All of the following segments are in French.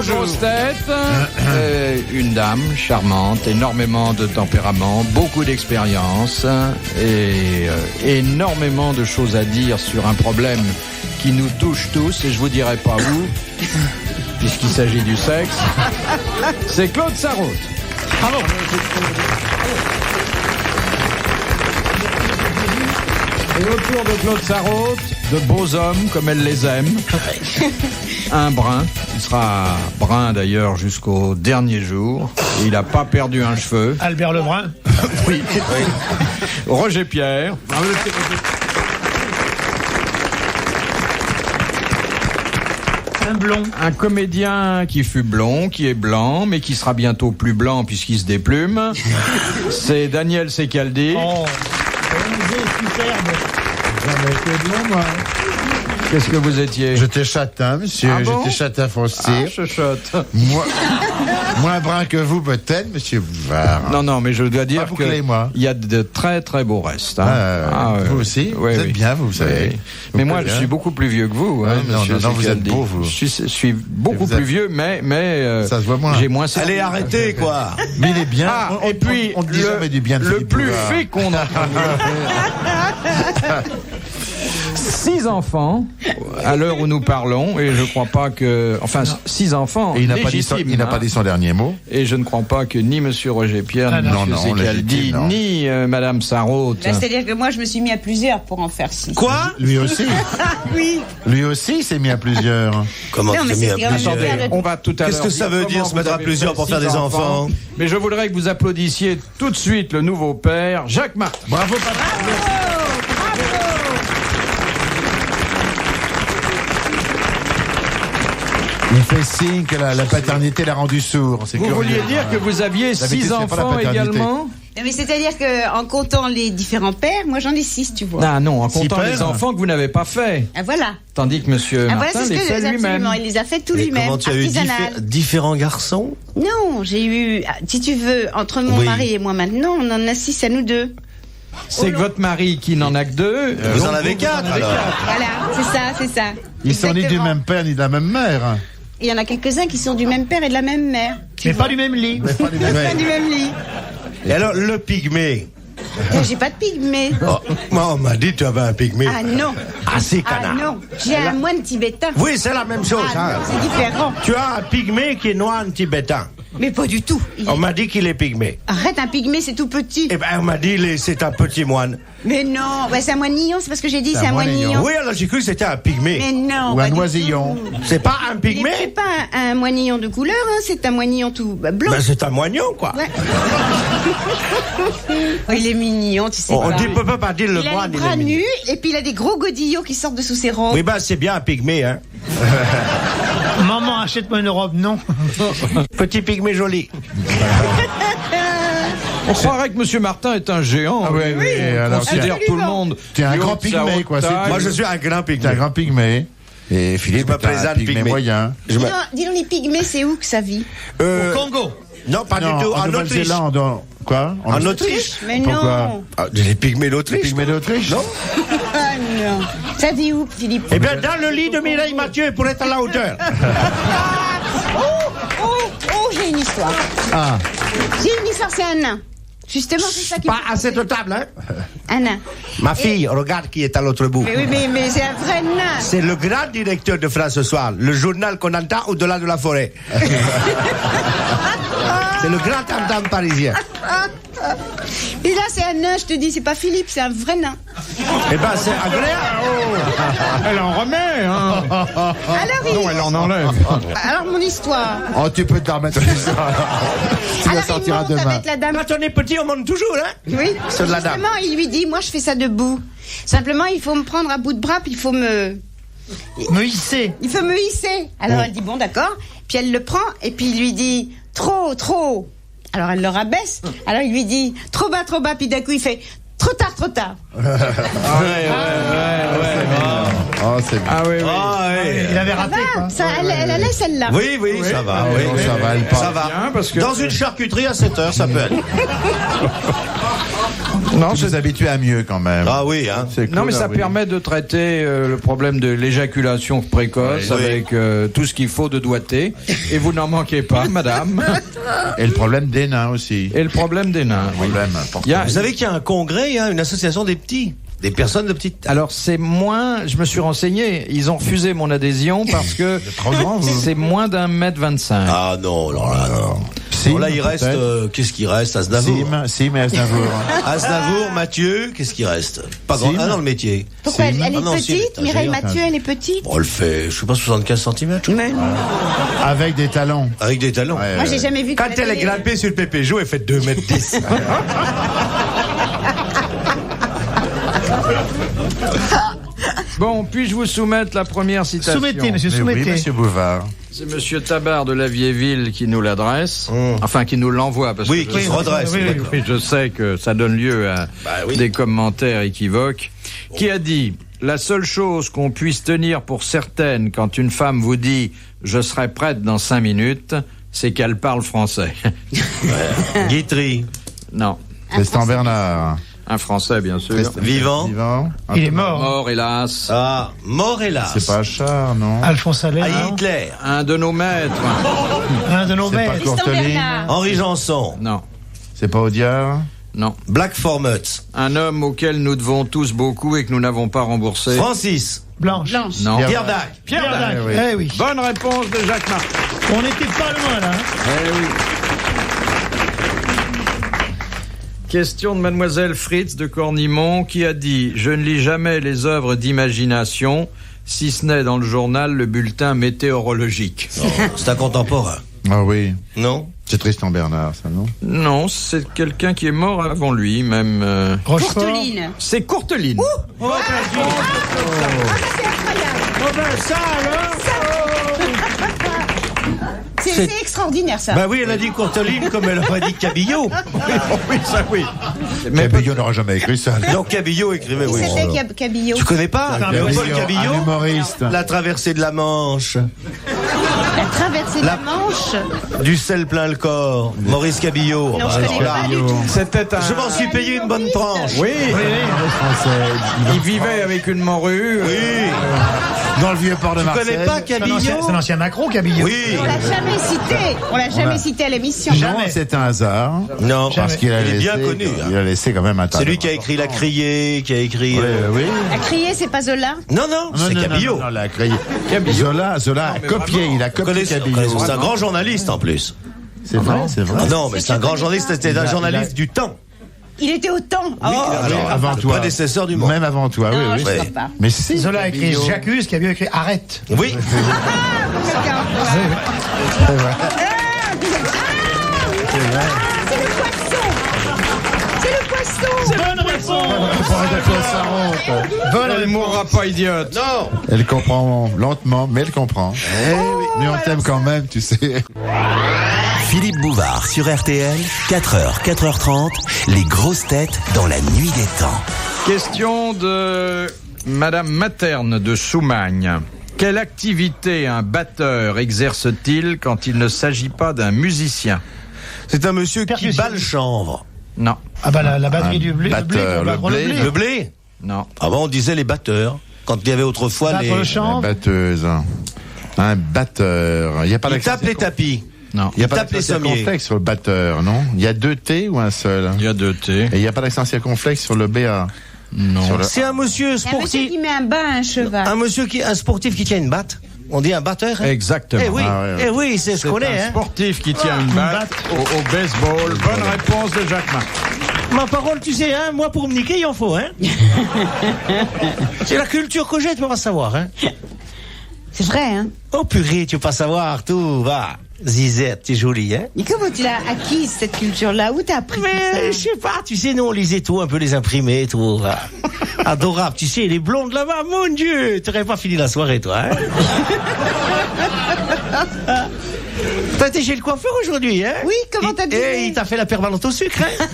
grosses têtes, une dame charmante, énormément de tempérament, beaucoup d'expérience et énormément de choses à dire sur un problème qui nous touche tous, et je vous dirai pas où, puisqu'il s'agit du sexe. C'est Claude Sarraute. Bravo. Et autour de Claude Sarraute, de beaux hommes comme elle les aime. Un brun, il sera brun d'ailleurs jusqu'au dernier jour. Et il n'a pas perdu un cheveu. Albert Lebrun. Oui. Roger Pierre. Un blond. Un comédien qui fut blond, qui est blanc, mais qui sera bientôt plus blanc puisqu'il se déplume. C'est Daniel Secaldi. Oh, superbe. Jamais été blond, moi. Qu'est-ce que vous étiez? J'étais châtain, monsieur. Ah bon? J'étais châtain foncé. Ah, chuchote. Moins brun que vous, peut-être, monsieur Bouvard. Non, mais je dois dire qu'il y a de très très beaux restes. Hein. Vous aussi? Oui, vous êtes bien, vous savez. Oui. Mais moi, je suis beaucoup plus vieux que vous. Hein, non, vous êtes beau, vous. Je suis beaucoup plus vieux, mais ça se voit moins. J'ai moins. Allez, arrêtez, quoi. Mais il est bien. Et puis, on dit jamais du bien de le Philippe plus Bouvard. fécond d'entre vous. 6 enfants, à l'heure où nous parlons, et je crois pas que... Enfin, 6 enfants, Et il n'a légitimes, pas dit son dernier mot. Et je ne crois pas que ni Monsieur Roger Pierre, ni Monsieur Secaldi, ni Madame Sarraute... C'est-à-dire que moi, je me suis mis à plusieurs pour en faire 6. Quoi? Lui aussi. Oui. Lui aussi s'est mis à plusieurs. Comment tu t'es mis à plusieurs? Attendez, on va tout à l'heure... Qu'est-ce que ça veut dire, se mettre à plusieurs pour faire des enfants? Mais je voudrais que vous applaudissiez tout de suite le nouveau père, Jacques Martin. Bravo, papa. Il fait signe que la paternité l'a rendu sourd. Vous vouliez dire que vous aviez 6 enfants également? Non, mais c'est-à-dire qu'en comptant les différents pères, moi j'en ai 6, tu vois. Ah non, en comptant les enfants que vous n'avez pas fait. Ah voilà. Tandis que Monsieur Martin les fait lui-même. Il les a fait tout lui-même. Comment tu as eu différents garçons? Non, j'ai eu, si tu veux, entre mon mari et moi maintenant, on en a 6 à nous deux. C'est que votre mari qui n'en a que 2. Vous en avez 4 alors. Voilà, c'est ça. Ils sont ni du même père ni de la même mère. Il y en a quelques-uns qui sont du même père et de la même mère. Mais pas du même lit. Pas du même lit. Et alors, le pygmée? J'ai pas de pygmée. Oh, moi, on m'a dit que tu avais un pygmée. Ah non. Ah, c'est canard. Ah non. J'ai un moine tibétain. Oui, c'est la même chose. Ah, non, c'est différent. Tu as un pygmée qui est noir tibétain. Mais pas du tout. On m'a dit qu'il est pygmée. Arrête, un pygmée, c'est tout petit. Eh ben, on m'a dit c'est un petit moine. Mais non, c'est un moignillon, c'est parce que j'ai dit c'est un moignillon. Oui, alors j'ai cru que c'était un pygmée. Mais non. Ou un oisillon. C'est pas un pygmée? C'est pas un moignillon de couleur, hein, c'est un moignillon tout blanc. Ben, c'est un moignon, quoi. Ouais. Oh, il est mignon, tu sais. On peut pas dire le il moine. Il a les bras nus, et puis il a des gros godillots qui sortent de sous ses robes. Oui, ben, c'est bien un pygmée, hein. Maman, achète-moi une robe, non. Petit pygmée joli. On croirait que Monsieur Martin est un géant. Ah oui, on considère tout le monde. Tu es un grand pygmée, quoi. Moi, je suis un grand Tu es un pygmée. grand pygmée. Et Philippe Je me est un présente pygmée pygmée. moyen. Dis donc, les pygmées, c'est où que ça vit? Au Congo. Non, pas du tout. En En Autriche. Nouvelle-Zélande. Quoi? En Autriche. Mais Pourquoi? non. Ah, les pygmées d'Autriche. Pygmée d'Autriche? Non. Ah non. Ça vit où, Philippe? Eh bien, dans le lit de Mireille Mathieu pour être à la hauteur. Oh, j'ai une histoire. Ah. J'ai une histoire, c'est un nain. Justement, c'est ça qui... Pas à cette table, hein. Un nain. Ma fille, regarde qui est à l'autre bout. Mais oui, mais c'est un vrai nain. C'est le grand directeur de France ce soir, le journal qu'on entend au-delà de la forêt. C'est le grand tam-tam parisien. Et là, c'est un nain, je te dis, c'est pas Philippe, c'est un vrai nain. Eh ben, c'est agréable. Elle en remet, hein. Alors, Non, elle en enlève. Alors, mon histoire. Oh, tu peux te remettre ça. Tu la Alors, il sortiras monte demain. avec la dame. Quand on est petit, on monte toujours, hein. Oui. Sur de la dame. Justement, il lui dit, moi, je fais ça debout. Simplement, il faut me prendre à bout de bras, puis il faut me hisser. Il faut me hisser. Alors, elle dit, bon, d'accord. Puis elle le prend, et puis il lui dit, trop, trop. Alors, elle le rabaisse. Alors, il lui dit, trop bas, puis d'un coup, il fait, trop tard, trop tard. Ouais. Oh, c'est bien. Ah oui, oui. Ah, ouais. Il avait raté, quoi. Ça, elle allait celle-là. Oui, ça va. Ah, oui. non, ça va, elle part. Ça va. Bien, parce que- Dans une charcuterie à 7h, ça peut être. Non, je suis habitué à mieux quand même. Ah oui, hein. C'est cool, Non, mais ça oui. permet de traiter le problème de l'éjaculation précoce Oui. avec tout ce qu'il faut de doigté. Et vous n'en manquez pas, madame. Et le problème des nains aussi. Et le problème des nains. Oui. Problème important. Il y a- Vous savez qu'il y a un congrès, une association des petits, des personnes de petites. Alors c'est moins, je me suis renseigné, ils ont refusé mon adhésion parce que trop grand, vous. c'est moins d'1m25. Ah non, alors là, non. Sim, Bon, là, il reste, peut-être. qu'est-ce qui reste? Aznavour. Sim et Aznavour. Aznavour, Mathieu, qu'est-ce qui reste? Pas grand, Sim. dans le métier. Pourquoi elle est Ah non, si, petite, elle est Mireille géante. Mathieu, elle est petite. Bon, elle fait, je sais pas, 75 cm. Avec des talons. Avec des talons. Ouais, Moi, j'ai jamais vu. Quand que la elle est télé- grimpée sur le Pépéjo, elle fait 2,10 m. Bon, puis-je vous soumettre la première citation? Soumettez, monsieur, Mais soumettez. oui, monsieur Bouvard. C'est monsieur Tabar de la Vieille Ville qui nous l'adresse. Enfin, qui nous l'envoie. Parce Oui, que qui se redresse. oui, oui, d'accord. oui, je sais que ça donne lieu à oui. des commentaires équivoques. Qui a dit: la seule chose qu'on puisse tenir pour certaine quand une femme vous dit « je serai prête dans 5 minutes », c'est qu'elle parle français. Guitry, Non. Tristan Bernard. Un français, bien sûr. vivant. Vivant. Il est mort. Mort, hélas. Ah, mort hélas. C'est pas Achard, non? Alphonse Allais. Ah, Hitler. Un de nos maîtres. Un de nos C'est pas maîtres. Tristan Courteline. Bernard. Henri Janson. Non. C'est pas Audiard? Non. Black Formut. Un homme auquel nous devons tous beaucoup et que nous n'avons pas remboursé. Francis. Blanche. Blanche. Non. Pierre Dac. Pierre Dac. oui. Eh oui. Bonne réponse de Jacques Martin. On n'était pas loin, là. Eh oui. Question de mademoiselle Fritz de Cornimont qui a dit: je ne lis jamais les œuvres d'imagination, si ce n'est dans le journal le bulletin météorologique. C'est un contemporain. Ah oui. Non? C'est Tristan Bernard, ça, non? Non, c'est quelqu'un qui est mort avant lui, même. Rochefort. Courteline. C'est Courteline. C'est extraordinaire, ça. Bah oui, elle a dit Courteline comme elle aurait dit Cabillaud. Oui, ça oui. Mais Cabillaud n'aura jamais écrit ça. Donc Cabillaud écrivait, Qui oui. c'était Cabillot? Tu connais pas Paul Un Cabillaud? humoriste. La traversée de la Manche, La traversée de la Manche. du sel plein le corps, Maurice Cabillaud. Non, je Alors connais là, pas du tout. c'était un. je m'en suis payé une bonne tranche. Oui, Français. il vivait avec une morue. Oui. Dans le vieux port de Tu Marseille. connais pas C'est un ancien- Cabillaud? c'est un ancien Macron, Cabillot. Oui. On l'a jamais cité. On l'a jamais cité à l'émission. Non, Jamais. c'est un hasard. Non, Parce qu'il a il est laissé, bien connu. hein. il a laissé quand même un tas. C'est lui qui a écrit La Criée, qui a écrit. Oui. La criée, c'est pas Zola? Non, non, c'est Cabillaud. Non, la criée. Cabillaud. Zola a mais copié, vraiment. il a copié Cabillaud. C'est un grand journaliste en plus. C'est vrai, c'est vrai. Ah non, mais c'est un grand journaliste, c'était un Il a- journaliste du temps. Il était au temps. Oh, Alors, avant le toi. prédécesseur du monde. Même avant toi, non, oui, je oui. crois Ouais. pas. Mais si. Zola a écrit Cabillaud. J'accuse, Cabillot a écrit Arrête. Oui. Quelqu'un. C'est vrai. C'est le poisson. C'est le poisson. Bonne réponse. Bonne Elle mourra pas idiote. Non. Elle comprend lentement, mais elle comprend. Mais on t'aime quand même, tu sais. Philippe Bouvard sur RTL, 4h, 4h30, les grosses têtes dans la nuit des temps. Question de Madame Materne de Soumagne. Quelle activité un batteur exerce-t-il quand il ne s'agit pas d'un musicien? C'est un monsieur qui Percussion. bat le chanvre. Non, Ah bah la batterie Un du blé. batteur, le blé. Le blé. non. Avant, on disait les batteurs. Quand il y avait autrefois Battre les. le champ. Une batteuse. Un batteur. Il n'y a pas Il d'accent tape les tapis. Non. Il n'y a pas tape les d'accent sommiers. circonflexe sur le batteur, non? Il y a 2 T ou un seul? Il y a 2 T. Et il n'y a pas d'accent circonflexe sur le BA? Non. Sur le- C'est un monsieur Il y a un monsieur sportif. qui met un bain à un cheval. Un sportif qui tient une batte. On dit un batteur. Hein? Exactement. Eh oui, Ah ouais, ouais. eh oui, c'est ce C'est qu'on un est. Hein? sportif qui tient une batte au baseball. Bonne réponse de Jacques Martin. Ma parole, tu sais, hein, moi pour me niquer, il en faut. Hein? C'est la culture que j'ai, tu vas savoir. Hein? C'est vrai, hein? Oh purée, tu veux pas savoir tout, va. Zizette, t'es jolie, hein? Et comment tu l'as acquise, cette culture-là? Où t'as appris tout Mais je ça? sais pas, tu sais, nous on lisait tout, un peu les imprimés, tout. Va. Adorable, tu sais, les blondes là-bas, mon Dieu, t'aurais pas fini la soirée, toi, hein? T'as été chez le coiffeur aujourd'hui, hein? Oui, comment t'as deviné? Et il t'a fait la permanente au sucre, hein?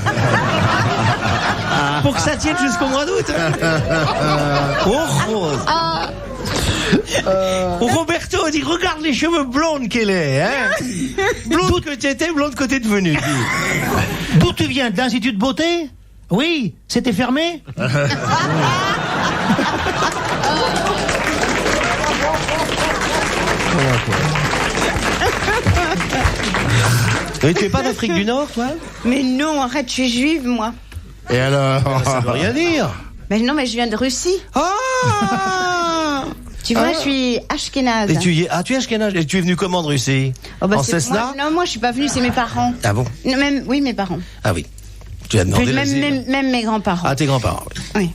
Pour que ça tienne jusqu'au mois d'août. Oh, rose. Ah, Roberto dit regarde les cheveux blondes qu'elle est, hein. Blonde que tu étais, blonde que t'es devenue. D'où tu viens? De l'Institut de beauté? Oui, c'était fermé? Mais tu es pas d'Afrique du Nord, toi? Mais non, arrête, je suis juive, moi. Et alors? Ça veut rien dire. Mais non, mais je viens de Russie. Ah. Tu vois, je suis ashkénaze. Et tu es ashkénaze. Et tu es venu comment de Russie? Oh, bah, en c'est Cessna? moi, non, moi je suis pas venue, c'est mes parents. Ah bon? Non, oui, mes parents. Ah oui. Tu as demandé Même mes grands-parents. Ah, tes grands-parents. Oui. Oui.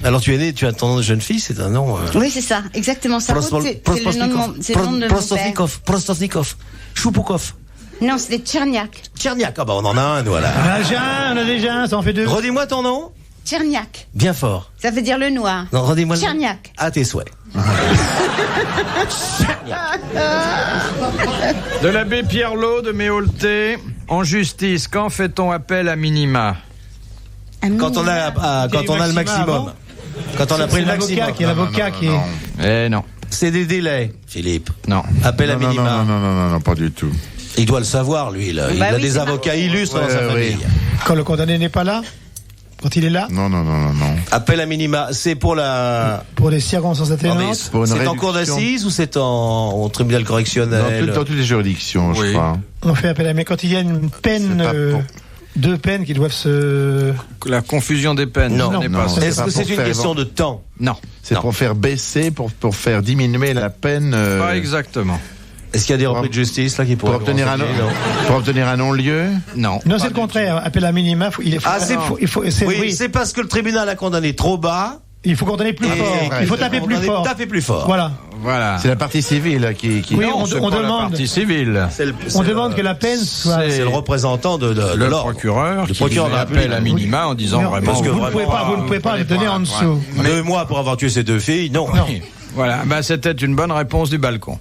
Alors tu es né, tu as ton nom de jeune fille, c'est un nom. Oui, c'est ça, exactement ça. C'est le nom de mon père. Prostovnikov. Choupokov. Non, c'était Tcherniak. Tcherniak. Ah bah on en a un, voilà. On a déjà un, ça en fait deux. Redis-moi ton nom. Tcherniak. Bien fort. Ça veut dire le noir. Non, redis-moi. Tcherniak. À tes souhaits. De l'abbé Pierre-Lot de Méaulté. En justice, quand fait-on appel à minima? Quand on a le maximum. Quand on a pris le maximum. C'est l'avocat qui est... Eh non. C'est des délais, Philippe. Non. Appel à minima. Non, pas du tout. Il doit le savoir, lui. Là. Il Bah a oui, des c'est avocats illustres dans sa famille. Quand le condamné n'est pas là? Quand il est là? Non. Appel à minima, c'est pour la... Pour les circonstances atténuantes? Pour une C'est en réduction. cour d'assises ou c'est au tribunal correctionnel? Dans toutes les juridictions, je Oui. crois. On fait appel à... Mais quand il y a une peine... C'est pas pour- deux peines qui doivent se... La confusion des peines. Non. ce n'est Non. pas ça. C'est Est-ce pas que c'est pour une faire question de temps? Non. C'est Non. pour faire baisser, pour faire diminuer la peine. Pas exactement. Est-ce qu'il y a des repris de justice là qui Pour pourraient obtenir un non-lieu. Non. Non, c'est le contraire. Appel à minima, C'est parce que le tribunal a condamné trop bas. Il faut condamner plus fort. Il faut taper plus fort. Taper plus fort. Voilà. Voilà. C'est la partie civile qui... Oui, Non, c'est on pas demande. la partie civile. On demande que la peine soit... C'est le représentant de Le l'ordre. procureur Le qui procureur de la appelle République. à minima en disant Non, vraiment... parce que vous ne pouvez pas le donner en dessous. 2 mois pour avoir tué ses 2 filles, non. Oui. Voilà, bah, c'était une bonne réponse du balcon.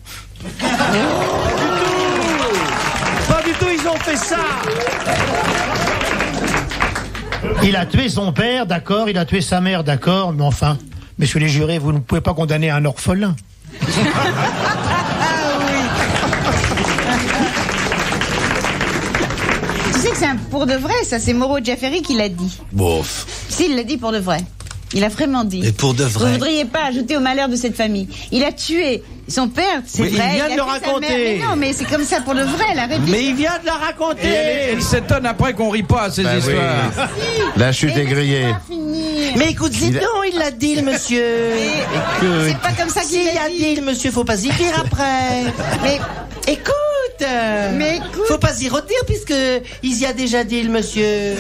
Pas du tout, ils ont fait ça. Il a tué son père, d'accord. Il a tué sa mère, d'accord. Mais enfin, messieurs les jurés, vous ne pouvez pas condamner un orphelin. Tu sais que c'est pour de vrai, ça, c'est Moreau Jafferi qui l'a dit. Bof. Si, il l'a dit pour de vrai. Il a vraiment dit. Et pour de vrai. Vous voudriez pas ajouter au malheur de cette famille. Il a tué son père, c'est Mais il vrai. vient de a le tué sa raconter. mère. Mais non, mais c'est comme ça pour de vrai, la réplique. Mais il vient de la Et raconter. elle s'étonne après qu'on rit pas à ces Bah oui. histoires. La chute est grillée. Mais écoute, Il a- non, il l'a dit, le monsieur. C'est pas comme ça qu'il l'a dit. le monsieur, faut pas y dire après. Mais, Écoute. mais écoute. Faut pas y redire puisque il y a déjà dit, le monsieur.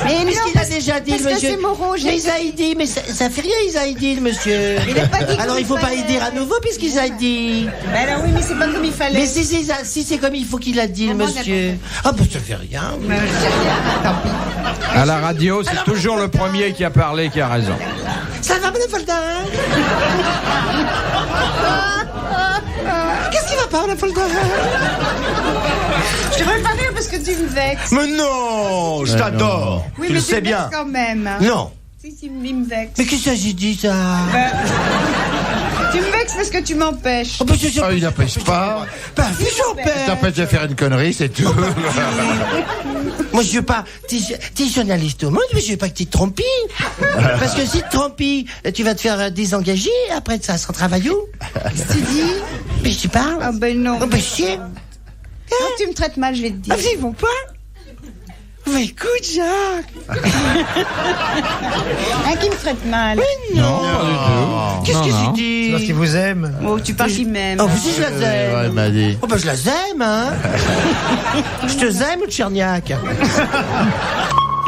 Mais non, Puisqu'il a parce- déjà dit, parce le que monsieur. c'est Moreau, j'ai- Mais il a dit, mais ça fait rien, il a dit, le monsieur. Il a pas dit Alors qu'il il faut pas y fallait- dire à nouveau puisqu'il a dit. Ben alors oui, mais c'est pas comme il fallait. Mais si c'est comme il faut qu'il a dit, le Bon, monsieur. Ah bah ça fait rien. Mais je sais rien, tant pis. À la radio, c'est toujours le premier qui a parlé qui a raison. Ça va, madame Foldin? Qu'est-ce qui va pas, madame Foldin? Je devrais pas rire parce que tu me vexes. Mais non, je t'adore. Oui, tu mais le sais me vexes bien. quand même. Non. Si, il me vexe. Mais qu'est-ce que j'ai dit, ça? Tu me vexes parce que tu m'empêches. Oh, bah, Oh, il n'empêche pas. Bah, oui, j'empêche. Il t'empêche de faire une connerie, c'est tout. Moi, je veux pas. T'es journaliste au monde, mais je veux pas que tu te trompes. Parce que si tu te trompes, tu vas te faire désengager après ça sans travail où? Tu dis? Mais je te parle. Ah ben non. Oh, bah, chier. Ah, tu me traites mal, je vais te dire. Ah, ils vont pas? Mais écoute, Jacques. Un qui me traite mal. Non, pas du tout. Qu'est-ce que Non, j'ai non. C'est parce dit? qu'il vous aime. Oh, tu parles qu'il m'aime. Oh, vous aussi, je la Ouais, il aime. m'a dit. Oh, bah, je la aime, hein. Je te aime, Tcherniak.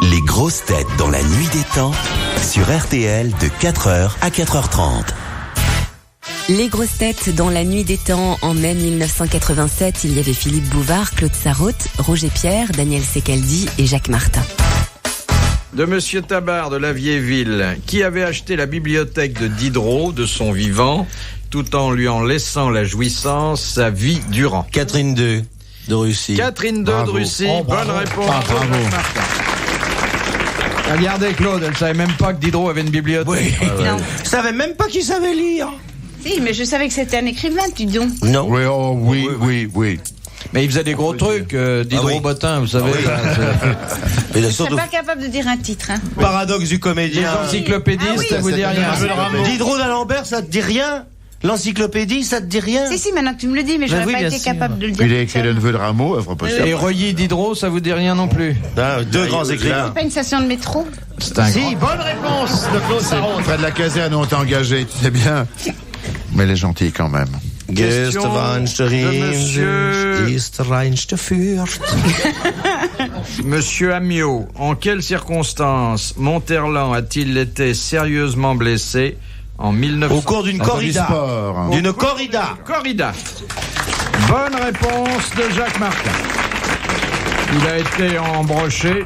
Les grosses têtes dans la nuit des temps sur RTL de 4h à 4h30. Les grosses têtes dans la nuit des temps. En mai 1987, il y avait Philippe Bouvard, Claude Sarraute, Roger Pierre, Daniel Secaldi et Jacques Martin. De Monsieur Tabar de la Vieille-Ville, qui avait acheté la bibliothèque de Diderot de son vivant, tout en lui en laissant la jouissance sa vie durant. Catherine II de Russie. Catherine II de Bravo. Russie, Oh, bravo. bonne réponse. Ah, bravo. Jacques Martin. Regardez Claude, elle savait même pas que Diderot avait une bibliothèque. Oui. Je savais même pas qu'il savait lire. Si, mais je savais que c'était un écrivain, dis donc. Non. Oui, oh, oui. Mais il faisait des gros trucs, Diderot Bottin, vous savez. Mais Je ne serais pas capable de dire un titre. Hein. Paradoxe du Les comédien. encyclopédistes, ça vous dit rien. Diderot d'Alembert, ça te dit rien? L'encyclopédie, ça te dit rien? Si, maintenant que tu me le dis, mais j'aurais oui, pas bien été sûr. capable de le dire. Il a écrit le neveu de Rameau, œuvre posthume. Et Reuilly Diderot, ça vous dit rien non plus. Deux grands écrivains. C'est pas une station de métro? C'est un Si, bonne réponse de Claude Sarraute. Près de la caserne où on t'a engagé, tu sais bien. Mais elle est gentille quand même. Question de Monsieur Amiot, en quelles circonstances Monterland a-t-il été sérieusement blessé en 1900 Au cours d'une Du corrida. sport. D'une corrida. Corrida. Bonne réponse de Jacques Martin. Il a été embroché.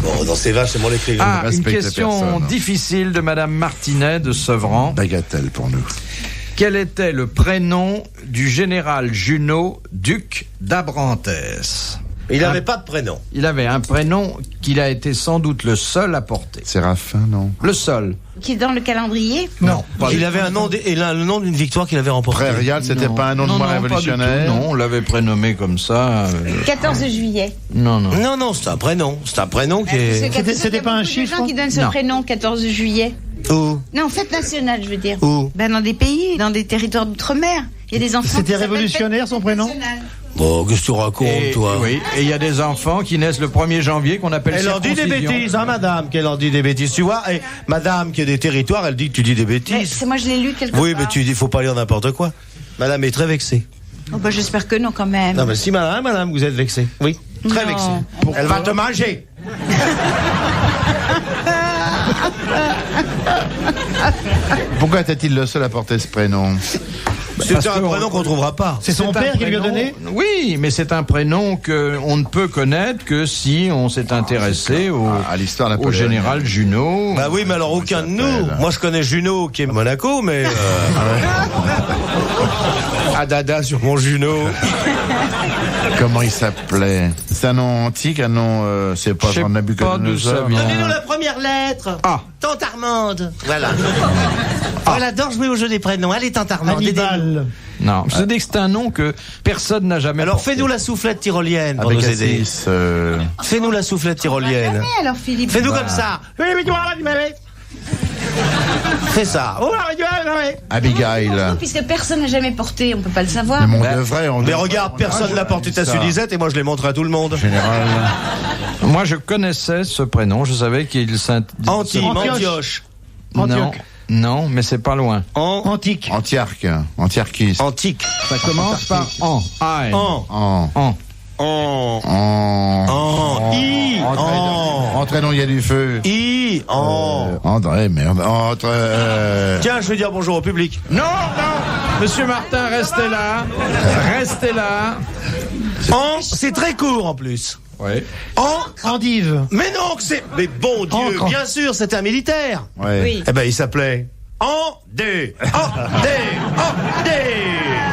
Bon, dans ces vaches, c'est mon l'écrivain. Ah, une respecte question personne. difficile de Madame Martinet de Sevran. Bagatelle pour nous. Quel était le prénom du général Junot, duc d'Abrantès? Il n'avait pas de prénom. Il avait un prénom qu'il a été sans doute le seul à porter. Séraphin, non. Le seul. Qui est dans le calendrier? Non. Il avait un nom, le nom d'une victoire qu'il avait remportée. Prairial, c'était Non. pas un nom de Non, moi non, pas du révolutionnaire. tout. Non, on l'avait prénommé comme ça. 14 juillet. Non. Non, c'est un prénom. C'est un prénom qui est. C'était pas un Il y a chiffre? beaucoup de gens qui donnent ce Non. prénom, 14 juillet. Où? Non, fête nationale, je veux dire. Où? Ben, dans des pays, dans des territoires d'outre-mer. Il y a des enfants. C'était qui s'appellent révolutionnaire, son fête prénom? nationale. Bon, qu'est-ce que tu racontes, Et, toi? oui, et il y a des enfants qui naissent le 1er janvier qu'on appelle Elle en dit des circoncision. bêtises, hein, madame, qu'elle en dit des bêtises, tu vois. Et madame qui a des territoires, elle dit que tu dis des Mais bêtises. c'est moi, je l'ai lu quelque Oui, part. mais tu dis, faut pas lire n'importe quoi. Madame est très vexée. Oh, ben, j'espère que non, quand même. Non, mais si, madame, vous êtes vexée. Oui, très Non. vexée. Elle va te manger. Pourquoi était-il le seul à porter ce prénom? C'est un prénom qu'on trouvera pas. C'est son un père qui lui a prénom- donné? Oui, mais c'est un prénom que on ne peut connaître que si on s'est intéressé À l'histoire au napoléonienne. général Junot. Bah oui, mais alors aucun de nous. s'appelle. Moi, je connais Junot qui est à Monaco, mais. Ah, dada sur mon Junot. Comment il s'appelait? C'est un nom antique, un nom, c'est pas Je sais Jean pas Nabucodonosor. d'où ça vient. Donnez-nous la première lettre. Ah. Tante Armande. Voilà. Oh, elle adore jouer au jeu des prénoms. Allez, Tante Armande. aidez-nous. Hannibal. Non, je dis que c'est un nom que personne n'a jamais Alors, porté. fais-nous la soufflette tyrolienne pour Avec nous aider. Assis, Fais-nous la soufflette tyrolienne. Jamais, alors, Philippe. Fais-nous comme ça. Fais ça. Abigail. Non, puisque personne n'a jamais porté, on peut pas le savoir. Mais on devrait, on Mais devrait- regarde, personne n'a porté ta ça. sudisette et moi je l'ai montré à tout le monde. Général. Moi, je connaissais ce prénom. Je savais qu'il Antioche. Non, Antioche. non, mais c'est pas loin. Antique. Antiarque. Antiarchiste. Antique. Ça commence par an. En. I. Entraînons, il y a du feu. André, merde. Tiens, je vais dire bonjour au public. Non, Monsieur Martin, restez là. Restez là. C'est très court en plus. Oui. Endive. Mais non, mais bon Dieu, Encre. bien sûr, c'était un militaire. Ouais. Oui. Eh ben, il s'appelait Andé.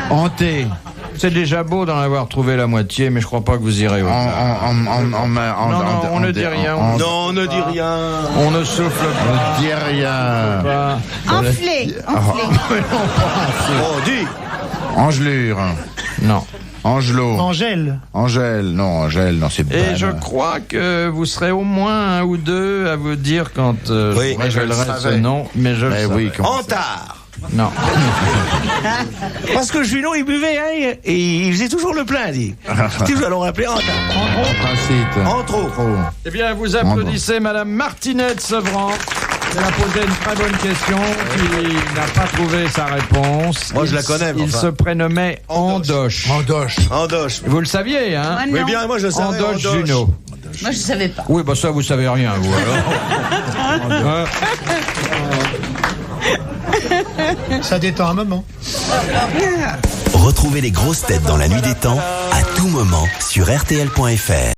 Hanté. C'est déjà beau d'en avoir trouvé la moitié, mais je crois pas que vous irez au-delà. Non, on ne dit rien. Non, on ne dit rien. On ne souffle On dit rien. pas. Enflé. Oh, dis. Angelure. Non. Angelot. Angèle. Angèle. Non, c'est Et pas. je crois que vous serez au moins un ou deux à vous dire quand Oui, je mais je le révélerai ce savais. nom, mais je le Mais savais. oui, comment Antard. Non. Parce que Junot, il buvait, hein, et il faisait toujours le plein, dit. Toujours, alors on l'appelait Antard. principe. En trop. Eh bien, vous applaudissez Madame Martinet de Sevran. Elle a posé une très bonne question, qui n'a pas trouvé sa réponse. Moi, je la connais, mais Il enfin. se prénommait Andoche. Andoche. Vous le saviez, hein? Moi, Oui, non. bien, moi je savais. Andoche Junot. Moi, je savais pas. Oui, bah ça, vous savez rien, vous, alors. Ça détend un moment. Retrouvez les grosses têtes dans la nuit des temps à tout moment sur RTL.fr.